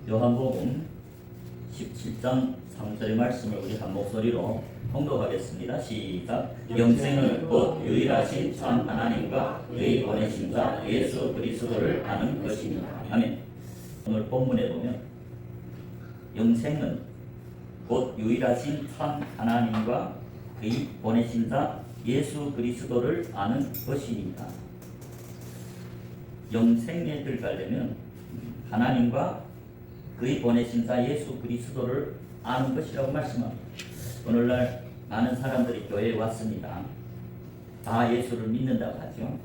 요한복음 17장 3절의 말씀을 우리 한 목소리로 통독하겠습니다. 시작. 영생을 곧 유일하신 참 하나님과 그의 보내신 자 예수 그리스도를 아는 것입니다. 아멘. 오늘 본문에 보면 영생은 곧 유일하신 참 하나님과 그의 보내신 자 예수 그리스도를 아는 것입니다. 영생에 들어가려면 하나님과 그의 보내신 자 예수 그리스도를 아는 것이라고 말씀합니다. 오늘날 많은 사람들이 교회에 왔습니다. 다 예수를 믿는다고 하죠.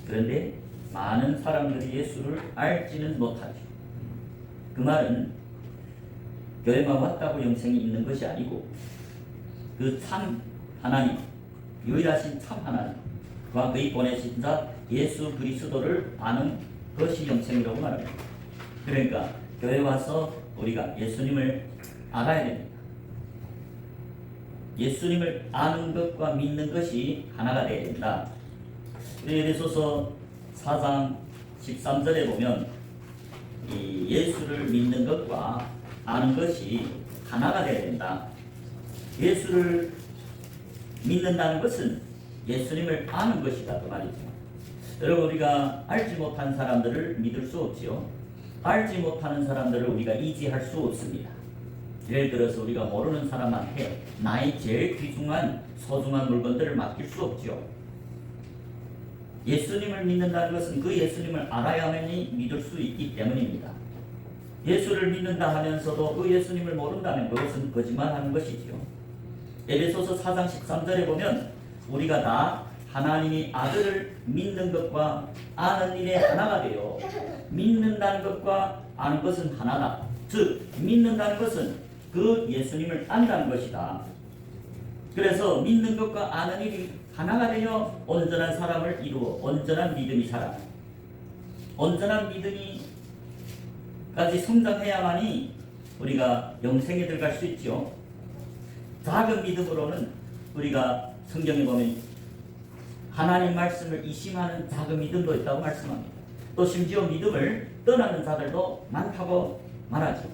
그런데 많은 사람들이 예수를 알지는 못하죠. 그 말은 교회만 왔다고 영생이 있는 것이 아니고 그 참 하나님, 유일하신 참 하나님과 그의 보내신 자 예수 그리스도를 아는 것이 영생이라고 말합니다. 그러니까 교회 와서 우리가 예수님을 알아야 됩니다. 예수님을 아는 것과 믿는 것이 하나가 되어야 된다. 에베소서 4장 13절에 보면 이 예수를 믿는 것과 아는 것이 하나가 되어야 된다. 예수를 믿는다는 것은 예수님을 아는 것이다 그 말이죠. 여러분, 우리가 알지 못한 사람들을 믿을 수 없지요. 알지 못하는 사람들을 우리가 이지할 수 없습니다. 예를 들어서 우리가 모르는 사람한테 나의 제일 귀중한 소중한 물건들을 맡길 수 없죠. 예수님을 믿는다는 것은 그 예수님을 알아야만이 믿을 수 있기 때문입니다. 예수를 믿는다 하면서도 그 예수님을 모른다면 그것은 거짓말하는 것이지요. 에베소서 4장 13절에 보면 우리가 다 하나님이 아들을 믿는 것과 아는 일에 하나가 되어 믿는다는 것과 아는 것은 하나다. 즉 믿는다는 것은 그 예수님을 안다는 것이다. 그래서 믿는 것과 아는 일이 하나가 되어 온전한 사람을 이루어 온전한 믿음이 살아. 온전한 믿음이 까지 성장해야만이 우리가 영생에 들어갈 수 있죠. 작은 믿음으로는 우리가 성경에 보면 하나님 말씀을 이심하는 작은 믿음도 있다고 말씀합니다. 또 심지어 믿음을 떠나는 자들도 많다고 말하죠.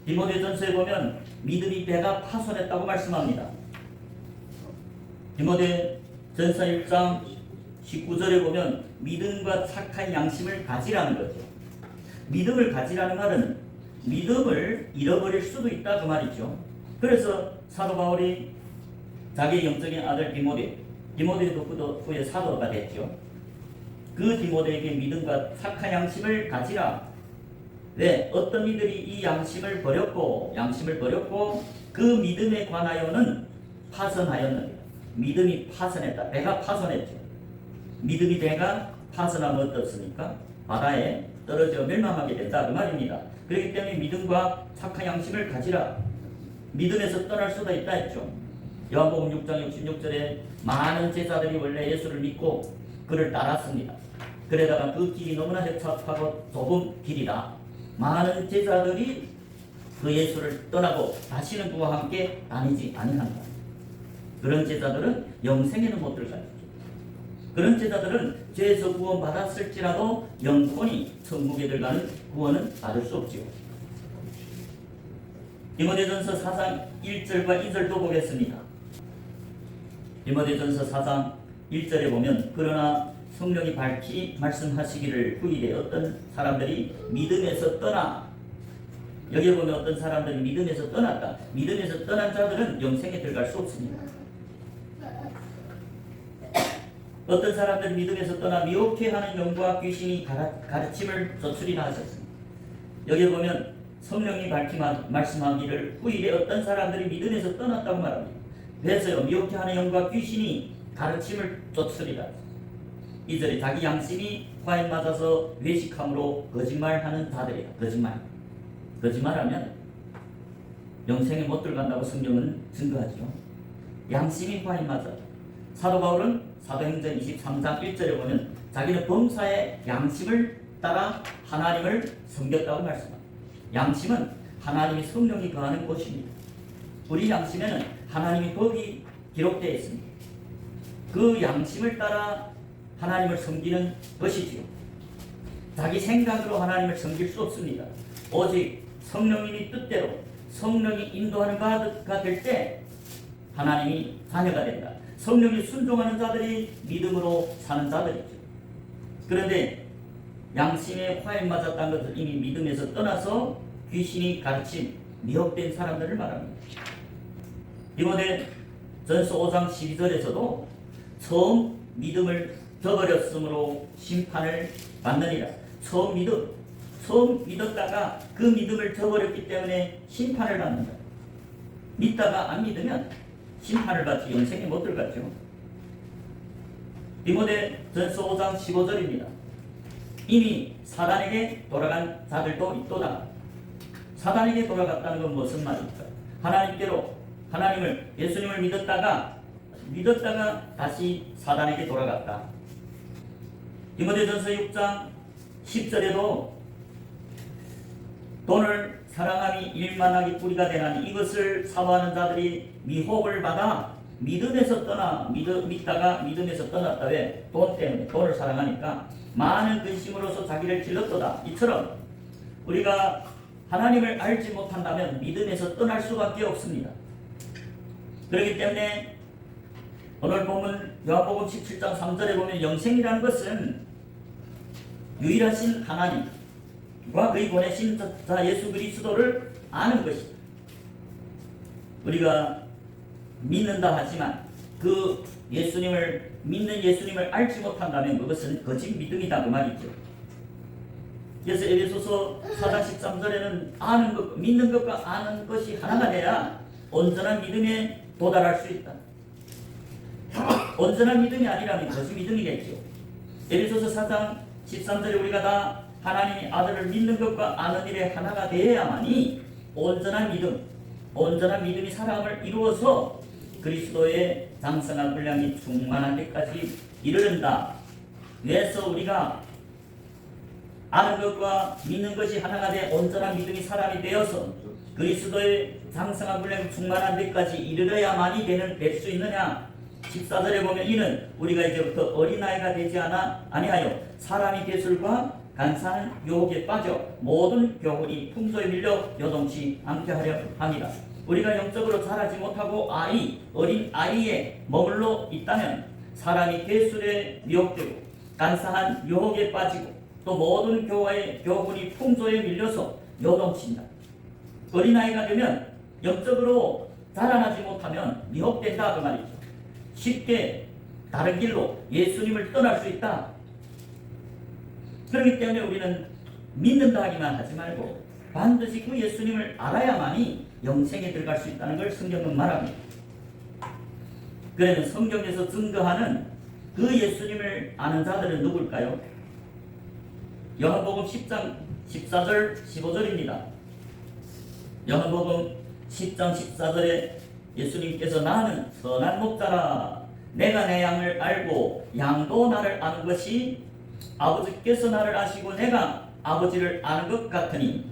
디모데전서에 보면 믿음이 배가 파손했다고 말씀합니다. 디모데전서 1장 19절에 보면 믿음과 착한 양심을 가지라는 거죠. 믿음을 가지라는 말은 믿음을 잃어버릴 수도 있다 그 말이죠. 그래서 사도 바울이 자기의 영적인 아들 디모데도 그 후에 사도가 됐죠. 그 디모데에게 믿음과 착한 양심을 가지라. 왜? 어떤 이들이 이 양심을 버렸고 그 믿음에 관하여는 파선하였느니라. 믿음이 파선했다. 배가 파선했죠. 믿음이 배가 파선하면 어떻습니까? 바다에 떨어져 멸망하게 된다 그 말입니다. 그렇기 때문에 믿음과 착한 양심을 가지라. 믿음에서 떠날 수도 있다 했죠. 요한복음 6장 66절에 많은 제자들이 원래 예수를 믿고 그를 따랐습니다. 그러다가 그 길이 너무나 협착하고 좁은 길이다. 많은 제자들이 그 예수를 떠나고 다시는 그와 함께 다니지 아니한다. 그런 제자들은 영생에는 못 들어가요. 그런 제자들은 죄에서 구원 받았을지라도 영원히 천국에 들어가는 구원은 받을 수 없지요. 디모데전서 4장 1절과 2절도 보겠습니다. 디모데전서 4장 1절에 보면 그러나 성령이 밝히 말씀하시기를 후일에 어떤 사람들이 믿음에서 떠나. 여기에 보면 어떤 사람들이 믿음에서 떠났다. 믿음에서 떠난 자들은 영생에 들어갈 수 없습니다. 어떤 사람들이 믿음에서 떠나 미혹해하는 영과 귀신이 가르침을 조출이나 하셨습니다. 여기에 보면 성령이 밝히 말씀하기를 후일에 어떤 사람들이 믿음에서 떠났다고 말합니다. 그래서요, 미혹해하는 영과 귀신이 가르침을 쫓으리라. 2절에 자기 양심이 화에 맞아서 외식함으로 거짓말하는 자들이다. 거짓말하면 영생에 못 들어간다고 성경은 증거하죠. 양심이 화에 맞아. 사도 바울은 사도행전 23장 1절에 보면 자기는 범사의 양심을 따라 하나님을 섬겼다고 말씀합니다. 양심은 하나님의 성령이 거하는 곳입니다. 우리 양심에는 하나님의 법이 기록되어 있습니다. 그 양심을 따라 하나님을 섬기는 것이지요. 자기 생각으로 하나님을 섬길 수 없습니다. 오직 성령님이 뜻대로 성령이 인도하는 바가 될 때 하나님이 자녀가 된다. 성령이 순종하는 자들이 믿음으로 사는 자들이죠. 그런데 양심에 화인 맞았다는 것을 이미 믿음에서 떠나서 귀신이 가르친 미혹된 사람들을 말합니다. 디모데 전서 5장 12절에서도 처음 믿음을 저버렸으므로 심판을 받느니라. 처음 믿었다가 그 믿음을 저버렸기 때문에 심판을 받는다. 믿다가 안 믿으면 심판을 받지 영생에 못 들어갔죠. 디모데 전서 5장 15절입니다. 이미 사단에게 돌아간 자들도 있도다. 사단에게 돌아갔다는 건 무슨 말입니까? 하나님을 예수님을 믿었다가 다시 사단에게 돌아갔다. 디모데전서 6장 10절에도 돈을 사랑함이 일만하기 뿌리가 되나니 이것을 사모하는 자들이 미혹을 받아 믿다가 믿음에서 떠났다. 왜? 돈 때문에, 돈을 사랑하니까 많은 근심으로서 자기를 길렀도다. 이처럼 우리가 하나님을 알지 못한다면 믿음에서 떠날 수밖에 없습니다. 그렇기 때문에 오늘 보면 요한복음 17장 3절에 보면 영생이라는 것은 유일하신 하나님과 그의 보내신 자 예수 그리스도를 아는 것이다. 우리가 믿는다 하지만 그 믿는 예수님을 알지 못한다면 그것은 거짓 믿음이다 그 말이죠. 그래서 에베소서 4장 13절에는 믿는 것과 아는 것이 하나가 돼야 온전한 믿음에 도달할 수 있다. 온전한 믿음이 아니라면 거짓 믿음이겠죠. 에베소서 4장 13절에 우리가 다 하나님이 아들을 믿는 것과 아는 일에 하나가 되어야만이 온전한 믿음이 사람을 이루어서 그리스도의 장성한 분량이 충만한 데까지 이르른다. 그래서 우리가 아는 것과 믿는 것이 하나가 돼 온전한 믿음이 사람이 되어서 그리스도의 장성한 분량이 충만한 데까지 이르러야만이 될 수 있느냐. 14절에 보면 이는 우리가 이제부터 어린아이가 되지 아니하여 사람이 대술과 간사한 유혹에 빠져 모든 교훈이 풍조에 밀려 요동치 않게 하려 합니다. 우리가 영적으로 자라지 못하고 어린 아이에 머물러 있다면 사람이 대술에 미혹되고 간사한 유혹에 빠지고 또 모든 교훈이 풍조에 밀려서 요동친다. 어린아이가 되면 영적으로 자라나지 못하면 미혹된다 그 말이죠. 쉽게 다른 길로 예수님을 떠날 수 있다. 그렇기 때문에 우리는 믿는다 하기만 하지 말고 반드시 그 예수님을 알아야만이 영생에 들어갈 수 있다는 걸 성경은 말합니다. 그러면 성경에서 증거하는 그 예수님을 아는 자들은 누굴까요? 요한복음 10장 14절 15절입니다. 요한복음 10장 14절에 예수님께서 나는 선한 목자라 내가 내 양을 알고 양도 나를 아는 것이 아버지께서 나를 아시고 내가 아버지를 아는 것 같으니.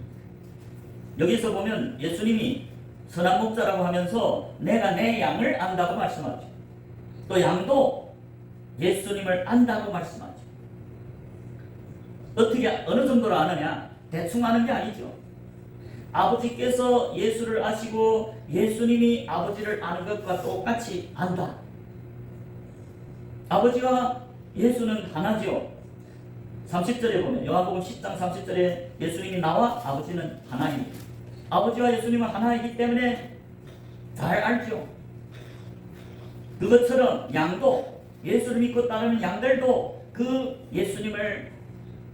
여기서 보면 예수님이 선한 목자라고 하면서 내가 내 양을 안다고 말씀하죠. 또 양도 예수님을 안다고 말씀하죠. 어느 정도로 아느냐? 대충 아는 게 아니죠. 아버지께서 예수를 아시고 예수님이 아버지를 아는 것과 똑같이 안다. 아버지와 예수는 하나지요. 30절에 보면 요한복음 10장 30절에 예수님이 나와 아버지는 하나입니다. 아버지와 예수님은 하나이기 때문에 잘 알죠. 그것처럼 양도 예수를 믿고 따르는 양들도 그 예수님을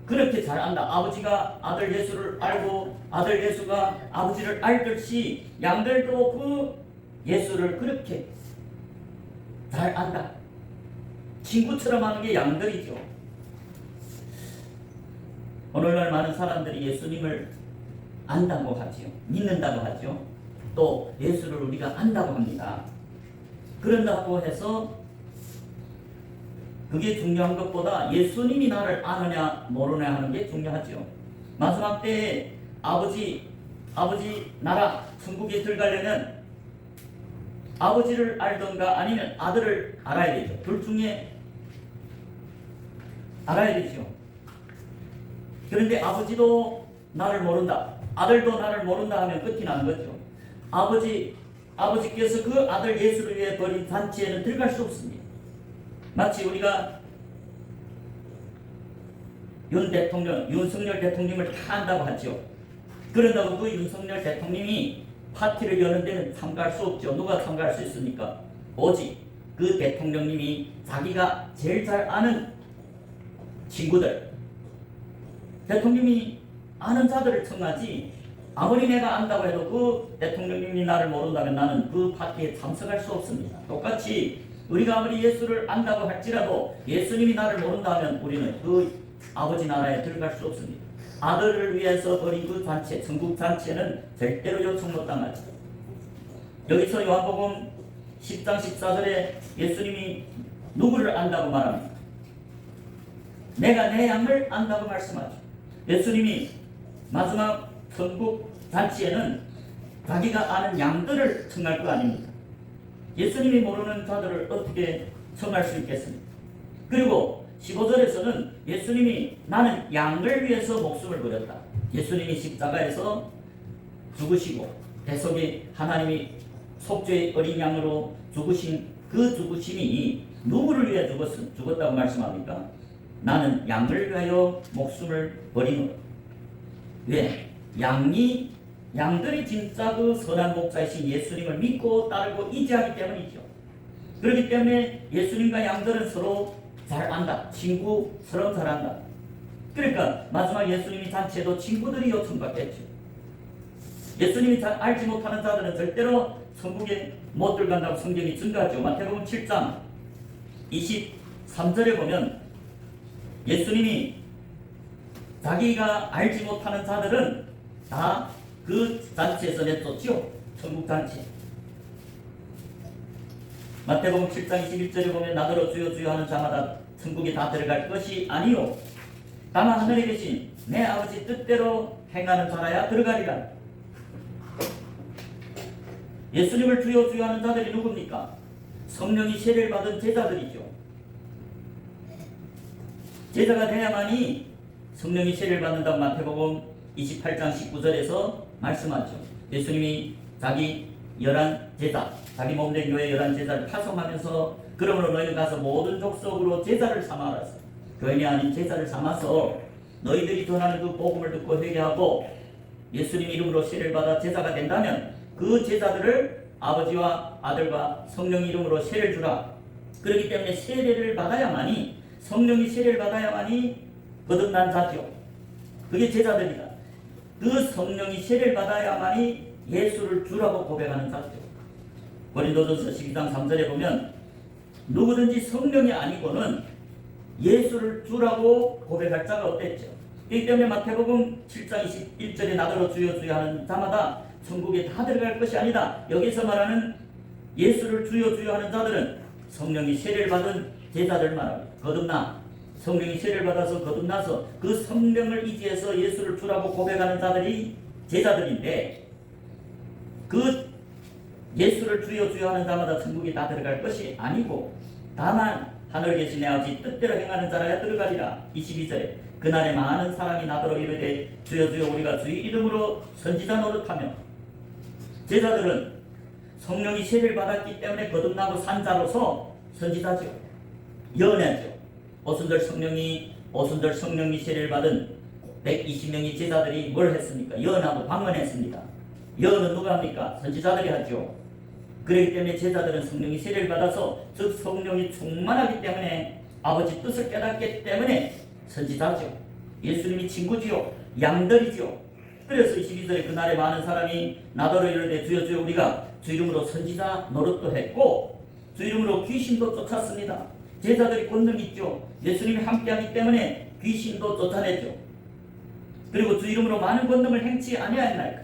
그렇게 잘 안다. 아버지가 아들 예수를 알고 아들 예수가 아버지를 알듯이 양들도 그 예수를 그렇게 잘 안다. 친구처럼 하는 게 양들이죠. 오늘날 많은 사람들이 예수님을 안다고 하죠. 믿는다고 하죠. 또 예수를 우리가 안다고 합니다. 그런다고 해서 그게 중요한 것보다 예수님이 나를 아느냐 모르냐 하는 게 중요하죠. 마지막 때에 아버지 나라 천국에 들어가려면 아버지를 알던가 아니면 아들을 알아야 되죠. 둘 중에 알아야 되죠. 그런데 아버지도 나를 모른다. 아들도 나를 모른다 하면 끝이 나는 거죠. 아버지께서 그 아들 예수를 위해 벌인 잔치에는 들어갈 수 없습니다. 마치 우리가 윤석열 대통령을 다 안다고 하죠. 그런다고 그 윤석열 대통령이 파티를 여는 데는 참가할 수 없죠. 누가 참가할 수 있습니까? 오직 그 대통령님이 자기가 제일 잘 아는 친구들, 대통령이 아는 자들을 청하지, 아무리 내가 안다고 해도 그 대통령님이 나를 모른다면 나는 그 파티에 참석할 수 없습니다. 똑같이 우리가 아무리 예수를 안다고 할지라도 예수님이 나를 모른다면 우리는 그 아버지 나라에 들어갈 수 없습니다. 아들을 위해서 벌인 그 잔치, 천국 잔치에는 절대로 요청 못 당하죠. 여기서 요한복음 10장 14절에 예수님이 누구를 안다고 말합니다. 내가 내 양을 안다고 말씀하죠. 예수님이 마지막 천국 잔치에는 자기가 아는 양들을 청할 거 아닙니까? 예수님이 모르는 자들을 어떻게 청할 수 있겠습니까? 그리고 15절에서는 예수님이 나는 양을 위해서 목숨을 버렸다. 예수님이 십자가에서 죽으시고 대속의 하나님이 속죄의 어린 양으로 죽으신 그 죽으심이 누구를 위해 죽었다고 말씀합니까? 나는 양을 위하여 목숨을 버리노라. 왜? 양들이 진짜 그 선한 목자이신 예수님을 믿고 따르고 의지하기 때문이죠. 그렇기 때문에 예수님과 양들은 서로 잘 안다. 친구처럼 잘 안다. 그러니까 마지막 예수님이 잔치에도 친구들이 요청받겠죠. 예수님이 잘 알지 못하는 자들은 절대로 천국에 못 들어간다고 성경이 증거하죠. 마태복음 7장 23절에 보면 예수님이 자기가 알지 못하는 자들은 다 그 잔치에서 내쫓지요. 천국 잔치. 마태복음 7장 21절에 보면 나더러 주여 주여 하는 자마다 천국에 다 들어갈 것이 아니요 다만 하늘에 계신 내 아버지 뜻대로 행하는 자라야 들어가리라. 예수님을 주여 주여 하는 자들이 누굽니까? 성령이 세례를 받은 제자들이죠. 제자가 돼야만이 성령이 세례를 받는다고 마태복음 28장 19절에서 말씀하죠. 예수님이 자기 11제자, 자기 몸된 교회 11제자를 파송하면서 그러므로 너희는 가서 모든 족속으로 제자를 삼아라. 교인이 아닌 제자를 삼아서 너희들이 전하는 그 복음을 듣고 회개하고 예수님 이름으로 세례를 받아 제자가 된다면 그 제자들을 아버지와 아들과 성령 이름으로 세례를 주라. 그렇기 때문에 세례를 받아야만이 성령이 세례를 받아야만이 거듭난 자죠. 그게 제자들이다. 그 성령이 세례를 받아야만이 예수를 주라고 고백하는 자죠. 고린도전서 12장 3절에 보면 누구든지 성령이 아니고는 예수를 주라고 고백할 자가 없댔죠. 그렇기 때문에 마태복음 7장 21절에 나더러 주여 주여 하는 자마다 천국에 다 들어갈 것이 아니다. 여기서 말하는 예수를 주여 주여 하는 자들은 성령이 세례를 받은 제자들 말합니다. 거듭나 성령이 세례를 받아서 거듭나서 그 성령을 의지해서 예수를 주라고 고백하는 자들이 제자들인데 그 예수를 주여 주여 하는 자마다 천국에 다 들어갈 것이 아니고 다만 하늘에 계신 내 아버지 뜻대로 행하는 자라야 들어가리라. 22절에 그날에 많은 사람이 나더러 이르되 주여 주여 우리가 주의 이름으로 선지자 노릇하며 제자들은 성령이 세례를 받았기 때문에 거듭나고 산 자로서 선지자죠. 연애죠. 오순절 성령이 세례를 받은 120명의 제자들이 뭘 했습니까? 연하고 방언했습니다. 연은 누가 합니까? 선지자들이 하죠. 그렇기 때문에 제자들은 성령이 세례를 받아서 즉 성령이 충만하기 때문에 아버지 뜻을 깨닫기 때문에 선지자죠. 예수님이 친구지요. 양들이지요. 그래서 22절에 그날에 많은 사람이 나더러 이르되 주여 주여 우리가 주 이름으로 선지자 노릇도 했고 주 이름으로 귀신도 쫓았습니다. 제자들이 권능 있죠. 예수님이 함께하기 때문에 귀신도 쫓아냈죠. 그리고 주 이름으로 많은 권능을 행치 아니하였나이까.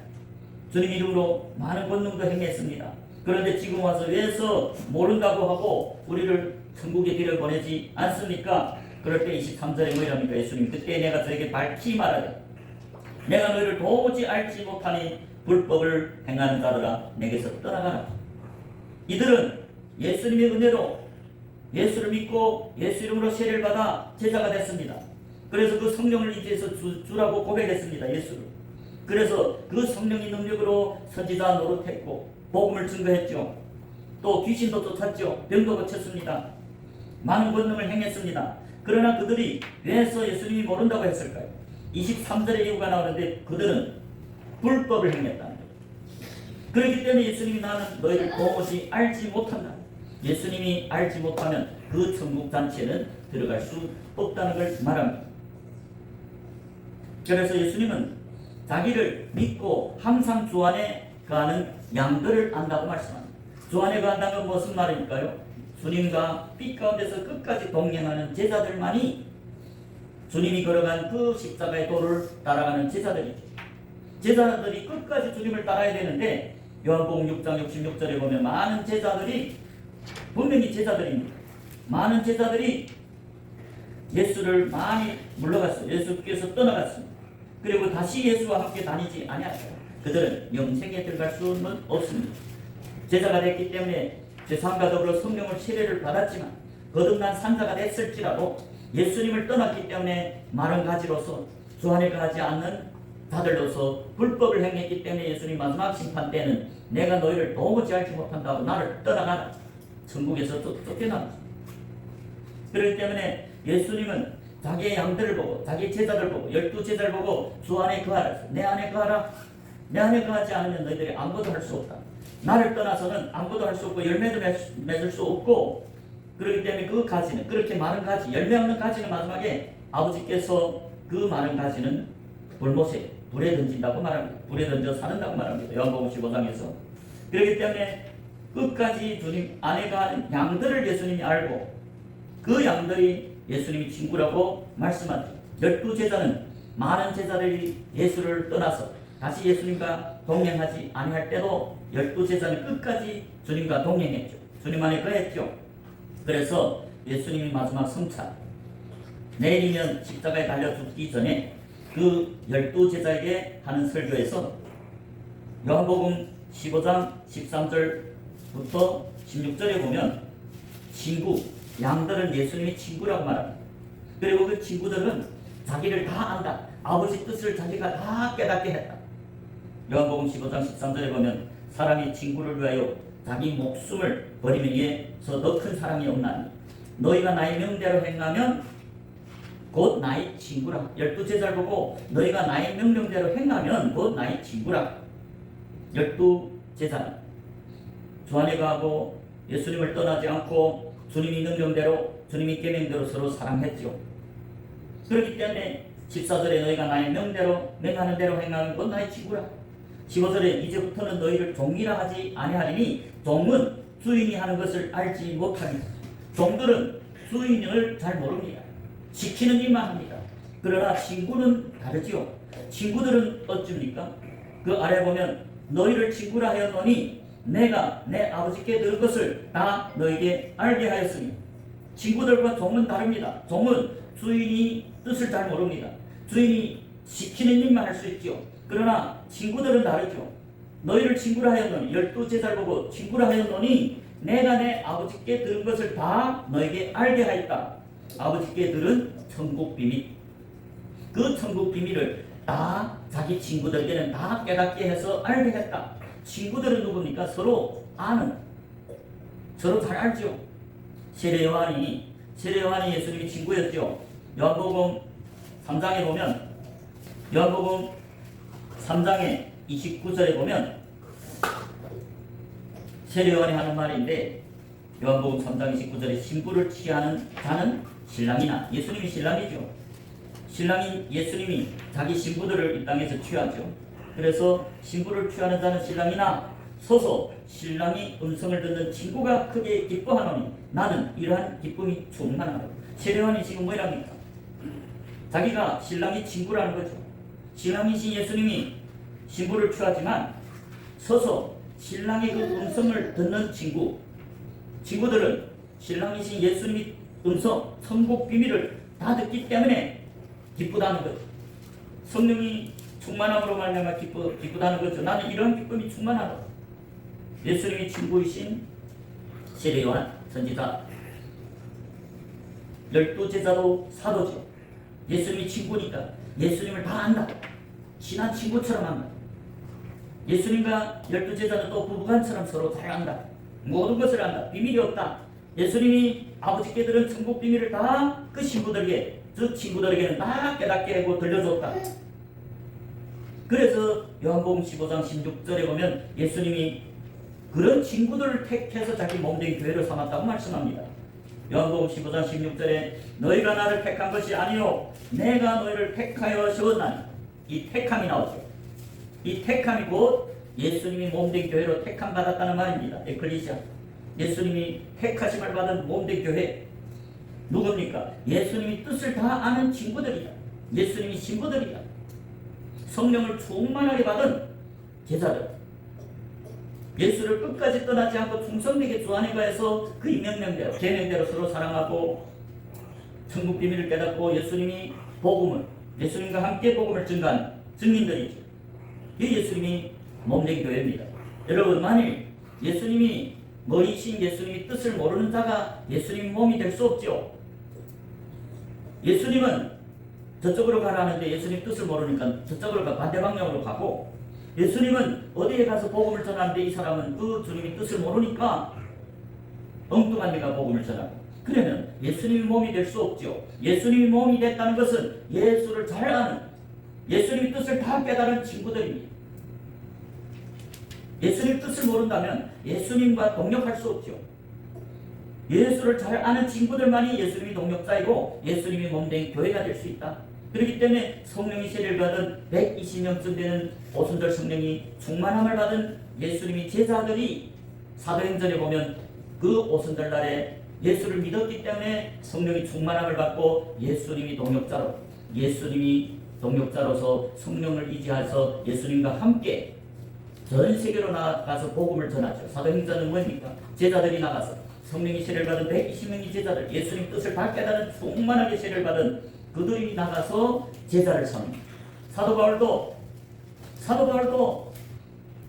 주님 이름으로 많은 권능도 행했습니다. 그런데 지금 와서 왜서 모른다고 하고 우리를 천국에 들여보내지 않습니까? 그럴 때 23절에 뭐이랍니까? 예수님 그때 내가 저에게 밝히 말하되 내가 너희를 도무지 알지 못하니 불법을 행하는 자들아 내게서 떠나가라. 이들은 예수님의 은혜로 예수를 믿고 예수 이름으로 세례를 받아 제자가 됐습니다. 그래서 그 성령을 의지해서 주라고 고백했습니다. 예수를. 그래서 그 성령의 능력으로 선지자 노릇했고 복음을 증거했죠. 또 귀신도 쫓았죠. 병도 고쳤습니다. 많은 권능을 행했습니다. 그러나 그들이 왜서 예수님이 모른다고 했을까요? 23절의 이유가 나오는데 그들은 불법을 행했다는 거예요. 그렇기 때문에 예수님이 나는 너희를 도무지 알지 못한다. 예수님이 알지 못하면 그 천국 잔치에는 들어갈 수 없다는 걸 말합니다. 그래서 예수님은 자기를 믿고 항상 주 안에 거하는 양들을 안다고 말씀합니다. 주 안에 거한다는 건 무슨 말일까요? 주님과 빛 가운데서 끝까지 동행하는 제자들만이 주님이 걸어간 그 십자가의 도를 따라가는 제자들이죠. 제자들이 끝까지 주님을 따라야 되는데 요한복음 6장 66절에 보면 많은 제자들이 분명히 제자들입니다. 많은 제자들이 예수를 많이 물러갔어요. 예수께서 떠나갔습니다. 그리고 다시 예수와 함께 다니지 아니하였어요. 그들은 영생에 들어갈 수는 없습니다. 제자가 됐기 때문에 제3과 더불어 성령을 세례를 받았지만 거듭난 산자가 됐을지라도 예수님을 떠났기 때문에 마른 가지로서 주 안에 거하지 않는 자들로서 불법을 행했기 때문에 예수님 마지막 심판 때는 내가 너희를 도무지 알지 못한다고 나를 떠나가라. 천국에서 쫓겨납니다. 그렇기 때문에 예수님은 자기의 양들을 보고 자기 제자들 보고 12제자를 보고 주 안에 거하라. 내 안에 거하라. 내 안에 거하지 않으면 너희들이 아무것도 할 수 없다. 나를 떠나서는 아무것도 할 수 없고 열매도 맺을 수 없고 그렇기 때문에 그 가지는 그렇게 많은 가지 열매 없는 가지는 마지막에 아버지께서 그 많은 가지는 불못에 불에 던진다고 말합니다. 불에 던져 사는다고 말합니다. 요한복음 15장에서. 그렇기 때문에 끝까지 주님 안에 거하는 양들을 예수님이 알고 그 양들이 예수님이 친구라고 말씀하죠. 12제자는 많은 제자들이 예수를 떠나서 다시 예수님과 동행하지 아니할 때도 12제자는 끝까지 주님과 동행했죠. 주님 안에 거했죠. 그래서 예수님이 마지막 성찬 내일이면 십자가에 달려 죽기 전에 그 12제자에게 하는 설교에서 요한복음 15장 13절부터 16절에 보면 친구, 양들은 예수님의 친구라고 말합니다. 그리고 그 친구들은 자기를 다 안다. 아버지 뜻을 자기가 다 깨닫게 했다. 요한복음 15장 13절에 보면 사람이 친구를 위하여 자기 목숨을 버리면 위해서 더 큰 사랑이 없나니 너희가 나의 명대로 행하면 곧 나의 친구라. 12제자를 보고 너희가 나의 명령대로 행하면 곧 나의 친구라. 12제자는 주 안에 거하고 예수님을 떠나지 않고 주님이 명령대로 주님이 계명대로 서로 사랑했죠. 그렇기 때문에 14절에 너희가 나의 명대로 명하는 대로 행하는 건 나의 친구라. 15절에 이제부터는 너희를 종이라 하지 아니하리니 종은 주인이 하는 것을 알지 못하니라. 종들은 주인을 잘 모릅니다. 시키는 일만 합니다. 그러나 친구는 다르지요. 친구들은 어찌입니까? 그 아래 보면 너희를 친구라 하였노니 내가 내 아버지께 들은 것을 다 너희에게 알게 하였으니. 친구들과 종은 다릅니다. 종은 주인이 뜻을 잘 모릅니다. 주인이 시키는 일만 할 수 있죠. 그러나 친구들은 다르죠. 너희를 친구라 하였노니 12제자를 보고 친구라 하였노니 내가 내 아버지께 들은 것을 다 너에게 알게 하였다. 아버지께 들은 천국 비밀, 그 천국 비밀을 다 자기 친구들에게는 다 깨닫게 해서 알게 했다. 친구들은 누굽니까? 서로 아는, 서로 잘 알죠. 세례 요한이 예수님의 친구였죠. 요한복음 3장에 보면 요한복음 3장의 29절에 보면 세례 요한이 하는 말인데 요한복음 3장 29절에 신부를 취하는 자는 신랑이나 예수님이 신랑이죠. 신랑인 예수님이 자기 신부들을 이 땅에서 취하죠. 그래서 신부를 취하는 자는 신랑이나 서서 신랑이 음성을 듣는 친구가 크게 기뻐하노니 나는 이러한 기쁨이 충만하다. 세례 요한이 지금 뭐랍니까? 자기가 신랑이 친구라는 거죠. 신랑이신 예수님이 신부를 취하지만 서서 신랑의 그 음성을 듣는 친구들은 신랑이신 예수님이 음성, 천국 비밀을 다 듣기 때문에 기쁘다는 거죠. 성령이 충만함으로 말미암아 기쁘다는 거죠. 나는 이런 기쁨이 충만하다. 예수님이 친구이신 세례 요한 선지자, 12제자도 사도죠. 예수님이 친구니까 예수님을 다 안다. 친한 친구처럼 한다. 예수님과 12제자는 또 부부간처럼 서로 잘 안다. 모든 것을 안다. 비밀이 없다. 예수님이 아버지께들은 천국 비밀을 다 그 신부들에게, 즉 친구들에게는 다 깨닫게 하고 들려줬다. 그래서 요한복음 15장 16절에 보면 예수님이 그런 친구들을 택해서 자기 몸된 교회를 삼았다고 말씀합니다. 요한복음 15장 16절에 너희가 나를 택한 것이 아니요 내가 너희를 택하여 세웠나니, 이 택함이 나오죠. 이 택함이 곧 예수님이 몸된 교회로 택함 받았다는 말입니다. 에클리시아, 예수님이 택하심을 받은 몸된 교회 누굽니까? 예수님이 뜻을 다 아는 친구들이다. 예수님이 신부들이다. 성령을 충만하게 받은 제자들, 예수를 끝까지 떠나지 않고 충성되게 주 안에 가서 그의 명령대로 계명대로 서로 사랑하고 천국 비밀을 깨닫고 예수님이 복음을, 예수님과 함께 복음을 증거하는 증인들이죠. 이 예수님이 몸된 교회입니다. 여러분, 만일 예수님이 머리신 예수님이 뜻을 모르는 자가 예수님 몸이 될 수 없죠. 예수님은 저쪽으로 가라는데 예수님 뜻을 모르니까 저쪽으로 반대 방향으로 가고, 예수님은 어디에 가서 복음을 전하는데 이 사람은 그 주님이 뜻을 모르니까 엉뚱한 데가 복음을 전하고, 그러면 예수님이 몸이 될 수 없죠. 예수님이 몸이 됐다는 것은 예수를 잘 아는, 예수님의 뜻을 다 깨달은 친구들입니다. 예수님 뜻을 모른다면 예수님과 동력할 수 없죠. 예수를 잘 아는 친구들만이 예수님이 동력자이고 예수님이 몸된 교회가 될 수 있다. 그렇기 때문에 성령이 세례를 받은 120명쯤 되는 오순절 성령이 충만함을 받은 예수님이 제자들이 사도행전에 보면 그 오순절 날에 예수를 믿었기 때문에 성령이 충만함을 받고 예수님이 동력자로서 성령을 의지해서 예수님과 함께 전 세계로 나가서 복음을 전하죠. 사도행전은 뭡니까? 제자들이 나가서 성령이 세례를 받은 120명의 제자들, 예수님 뜻을 다 깨달은 충만하게 세례를 받은 그들이 나가서 제자를 삼습니다. 사도 바울도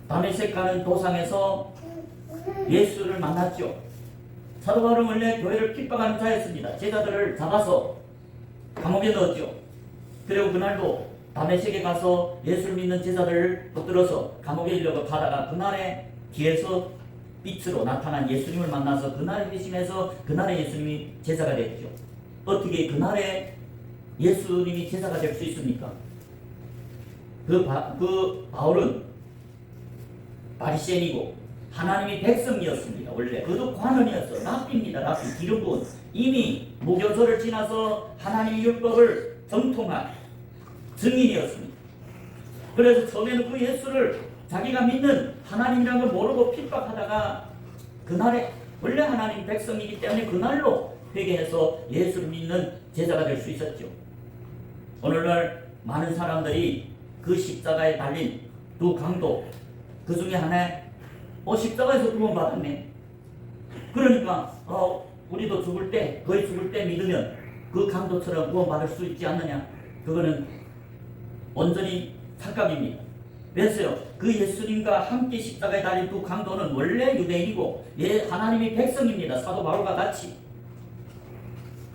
다메섹 가는 도상에서 예수를 만났죠. 사도 바울은 원래 교회를 핍박하는 자였습니다. 제자들을 잡아서 감옥에 넣었죠. 그리고 그날도 다메섹에 가서 예수를 믿는 제자들을 붙들어서 감옥에 일려고 가다가 그날에 뒤에서 빛으로 나타난 예수님을 만나서 그날에 회심해서 그날에 예수님이 제자가 됐죠. 어떻게 그날에 예수님이 제자가 될 수 있습니까? 그 바울은 바리새인이고 하나님의 백성이었습니다. 원래 그도 관원이었어. 랍비입니다. 랍비, 기름 부은. 이미 무교절을 지나서 하나님의 율법을 정통한 증인이었습니다. 그래서 처음에는 그 예수를 자기가 믿는 하나님이라는 걸 모르고 핍박하다가 그날에 원래 하나님 백성이기 때문에 그날로 회개해서 예수를 믿는 제자가 될 수 있었죠. 오늘날 많은 사람들이 그 십자가에 달린 두 강도 그 중에 하나에 십자가에서 구원받았네. 그러니까 우리도 거의 죽을 때 믿으면 그 강도처럼 구원받을 수 있지 않느냐. 그거는 온전히 착각입니다. 왜서요? 그 예수님과 함께 십자가에 달린 두 강도는 원래 유대인이고 하나님의 백성입니다. 사도 바울과 같이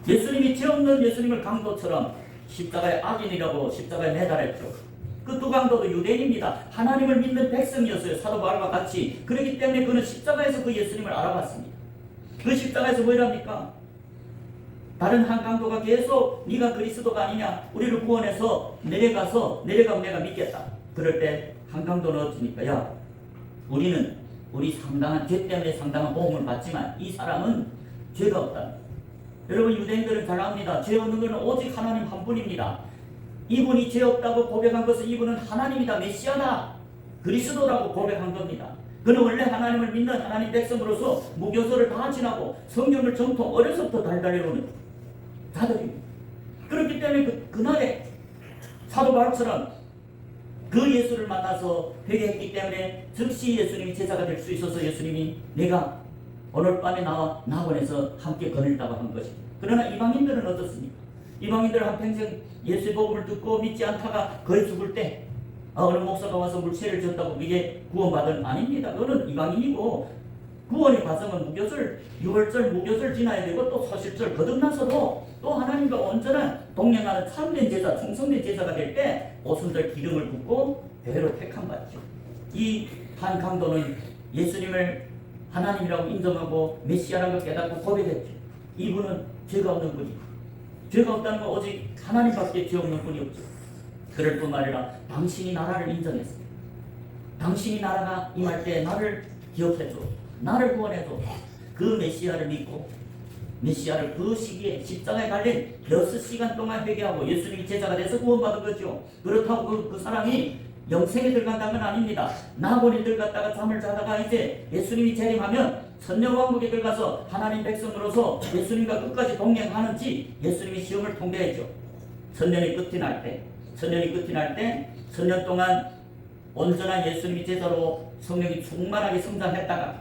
예수님이 죄 없는 예수님을 강도처럼 십자가의 악인이라고 십자가에 매달았죠. 그 두 강도도 유대인입니다. 하나님을 믿는 백성이었어요. 사도 바울과 같이. 그렇기 때문에 그는 십자가에서 그 예수님을 알아봤습니다. 그 십자가에서 뭐랍니까? 다른 한 강도가 계속 네가 그리스도가 아니냐, 우리를 구원해서 내려가면 내가 믿겠다. 그럴 때 한 강도는 어찌니까, 야, 우리 상당한 죄 때문에 상당한 보험을 받지만 이 사람은 죄가 없다. 여러분, 유대인들은 잘 압니다. 죄 없는 것은 오직 하나님 한 분입니다. 이분이 죄 없다고 고백한 것은 이분은 하나님이다, 메시아다, 그리스도라고 고백한 겁니다. 그는 원래 하나님을 믿는 하나님 백성으로서 무교절을 다 지나고 성경을 정통 어려서부터 달달 외우는 자들입니다. 그렇기 때문에 그날에 사도 바울처럼 그 예수를 만나서 회개했기 때문에 즉시 예수님이 제자가 될 수 있어서 예수님이 내가 오늘 밤에 나와 낙원에서 함께 거닐다고 한 것입니다. 그러나 이방인들은 어떻습니까? 이방인들은 한평생 예수의 복음을 듣고 믿지 않다가 거의 죽을 때 어느 목사가 와서 물세를 줬다고 이게 구원받은 아닙니다. 그거는 이방인이고 구원의 과정은 무교절, 유월절, 무교절 지나야 되고 또 소실절 거듭나서도 또 하나님과 온전한 동행하는 참된 제자, 충성된 제자가 될 때 오순절 기름을 붓고 교회로 택함 받죠. 이 한 강도는 예수님을 하나님이라고 인정하고 메시아라는 걸 깨닫고 고백했죠. 이분은 죄가 없는 분이고 죄가 없다는 건 오직 하나님밖에 죄 없는 분이 없죠. 그럴 뿐만 아니라 당신이 나라를 인정했어요. 당신이 나라가 임할 때 나를 기억해줘, 나를 구원해줘. 그 메시아를 믿고 메시아를 그 시기에 십자가에 달린 6시간 동안 회개하고 예수님이 제자가 돼서 구원받은 거죠. 그렇다고 그 사람이 영생에 들어간다는 건 아닙니다. 나곤에 들어갔다가 잠을 자다가 이제 예수님이 재림하면 천년왕국에 들어가서 하나님 백성으로서 예수님과 끝까지 동행하는지 예수님이 시험을 통과했죠. 천년이 끝이 날 때, 천년 동안 온전한 예수님이 제자로 성령이 충만하게 성장했다가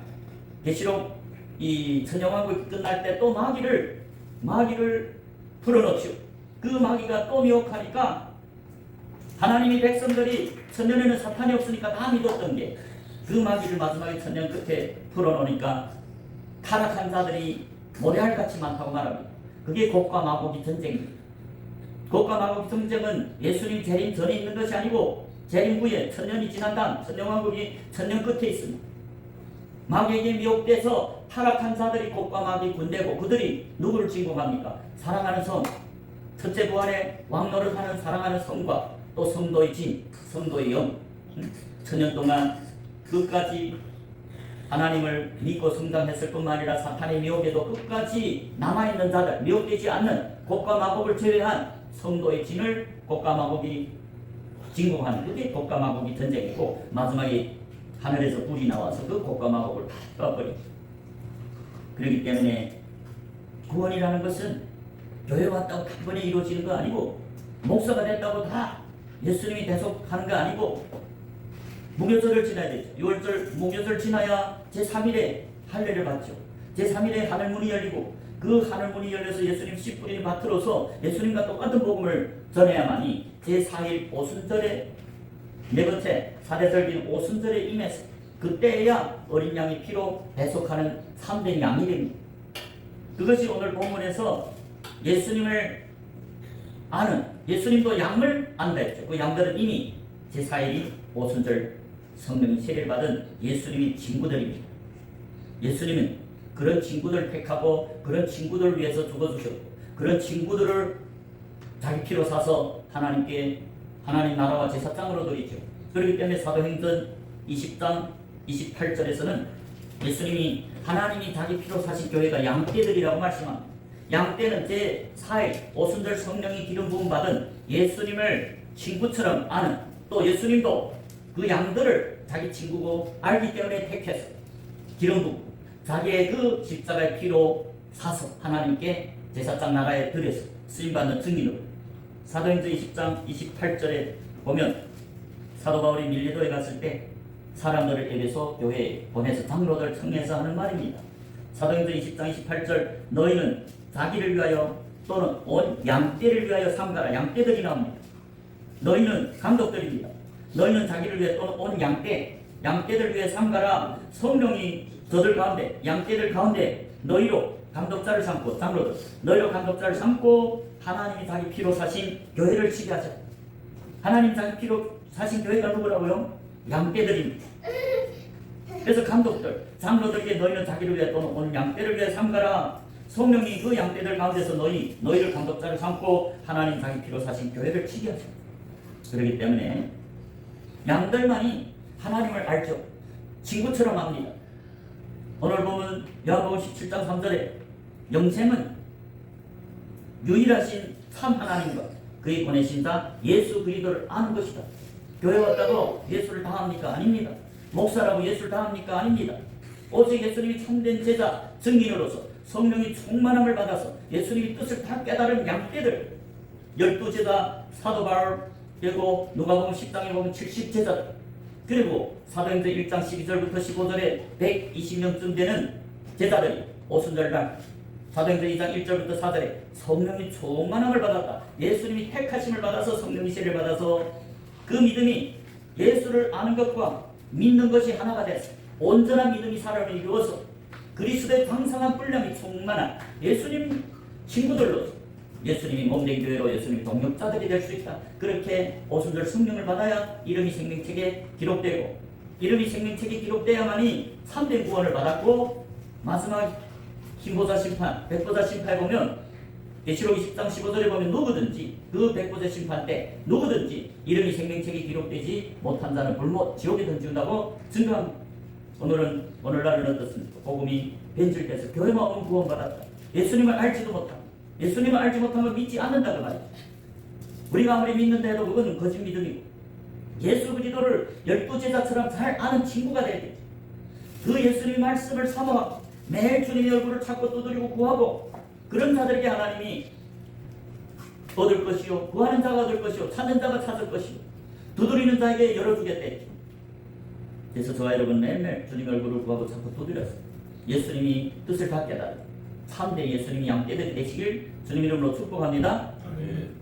계시록 이 천년왕국이 끝날 때 또 마귀를 풀어놓죠. 그 마귀가 또 미혹하니까 하나님이 백성들이 천년에는 사탄이 없으니까 다 믿었던 게 그 마귀를 마지막에 천년 끝에 풀어놓으니까 타락한 자들이 모래알 같이 많다고 말합니다. 그게 곡과 마곡의 전쟁입니다. 곡과 마곡의 전쟁은 예수님 재림 전에 있는 것이 아니고 재림 후에 천년이 지난 다음 천년왕국이 천년 끝에 있습니다. 마귀에게 미혹돼서 타락한 자들이 곡과 마귀의 군대고 그들이 누구를 진공합니까? 사랑하는 성, 첫째 부활의 왕노릇하는 사랑하는 성과 또 성도의 진, 성도의 영, 천년 동안 끝까지 하나님을 믿고 성장했을 뿐만 아니라 사탄의 미혹에도 끝까지 남아있는 자들, 미혹되지 않는 곡과 마곡을 제외한 성도의 진을 곡과 마곡이 진공하는 그게 곡과 마곡이 전쟁이고 마지막에 하늘에서 불이 나와서 그 곡과 마곡을 다 떠버리죠. 그렇기 때문에 구원이라는 것은 교회 왔다고 한 번에 이루어지는 거 아니고 목사가 됐다고 다 예수님이 대속하는 거 아니고 무교절을 지나야 되죠. 6월절 무교절 지나야 제3일에 할례를 받죠. 제3일에 하늘문이 열리고 그 하늘문이 열려서 예수님 씨 뿌리는 밭으로서 예수님과 똑같은 복음을 전해야만이 제4일 오순절에 네 번째 사대절기는 오순절에 임해서 그때야 어린 양의 피로 배속하는 참된 양이 됩니다. 그것이 오늘 본문에서 예수님을 아는 예수님도 양을 안다 했죠. 그 양들은 이미 제4일이 오순절 성령의 세례를 받은 예수님의 친구들입니다. 예수님은 그런 친구들을 택하고 그런 친구들을 위해서 죽어주셨고 그런 친구들을 자기 피로 사서 하나님께 하나님 나라와 제사장으로 드리죠. 그렇기 때문에 사도행전 20장 28절에서는 예수님이 하나님이 자기 피로 사신 교회가 양떼들이라고 말씀합니다. 양떼는 제4일 오순절 성령이 기름 부음 받은 예수님을 친구처럼 아는 또 예수님도 그 양들을 자기 친구고 알기 때문에 택해서 기름 붓고 자기의 그 십자가의 피로 사서 하나님께 제사장 나라에 들여서 쓰임받는 증인으로 사도행전 20장 28절에 보면 사도 바울이 밀레도에 갔을 때 사람들을 에베소 교회에 보내서 장로들 청해서 하는 말입니다. 사도행전 20장 28절 너희는 자기를 위하여 또는 온 양떼를 위하여 삼가라. 양떼들이 나옵니다. 너희는 감독들입니다. 너희는 자기를 위해 또는 온 양떼들 위해 삼가라. 성령이 저들 가운데 양떼들 가운데 너희로 감독자를 삼고 장로들 너희로 감독자를 삼고 하나님이 자기 피로 사신 교회를 지배하자. 하나님 자기 피로 사신 교회가 누구라고요? 양떼들입니다. 그래서 감독들 장로들에게 너희는 자기를 위해 또는 온 양떼를 위해 삼가라. 성령이 그 양떼들 가운데서 너희를 감독자를 삼고 하나님 자기 피로 사신 교회를 지배하자. 그렇기 때문에 양들만이 하나님을 알죠. 친구처럼 합니다. 오늘 보면 요한복음 17장 3절에 영생은 유일하신 참 하나님과 그의 보내신 자 예수 그리스도를 아는 것이다. 교회 왔다고 예수를 다 합니까? 아닙니다. 목사라고 예수를 다 합니까? 아닙니다. 오직 예수님이 참된 제자 증인으로서 성령이 충만함을 받아서 예수님의 뜻을 다 깨달은 양떼들 12제자 사도 바울 그리고 누가복음 10장에 보면 70제자들 그리고 사도행전 1장 12절부터 15절에 120명쯤 되는 제자들이 오순절날 사도행전 2장 1절부터 4절에 성령이 충만함을 받았다. 예수님이 택하심을 받아서 성령의 세례를 받아서 그 믿음이 예수를 아는 것과 믿는 것이 하나가 됐어. 온전한 믿음이 사람을 이루어서 그리스도의 광성한 분량이 충만한 예수님 친구들로서 예수님이 몸된 교회로 예수님 동역자들이 될 수 있다. 그렇게 오순절 성령을 받아야 이름이 생명책에 기록되고 이름이 생명책에 기록돼야만이 3대 구원을 받았고 마지막 흰보자 심판, 백보자 심판에 보면 계시록 20장 15절에 보면 누구든지 그 백보자 심판 때 누구든지 이름이 생명책에 기록되지 못한 자는 불못 지옥에 던진다고 증거합니다. 오늘날은 어떻습니까? 복음이 변질돼서 교회만 오면 구원받았다. 예수님을 알지도 못하고 예수님을 알지 못한 걸 믿지 않는다 그 말이죠. 우리가 아무리 믿는다 해도 그건 거짓 믿음이고 예수 그리스도를 12제자처럼 잘 아는 친구가 돼야 되죠. 그 예수님의 말씀을 사모하고 매일 주님의 얼굴을 찾고 두드리고 구하고 그런 자들에게 하나님이 얻을 것이요 구하는 자가 얻을 것이요 찾는 자가 찾을 것이요 두드리는 자에게 열어주겠다 했죠. 그래서 저와 여러분 매일매일 주님의 얼굴을 구하고 찾고 두드렸어요. 예수님이 뜻을 다 깨달아 참된 예수님이 양떼들이 되시길 주님 이름으로 축복합니다. 아멘.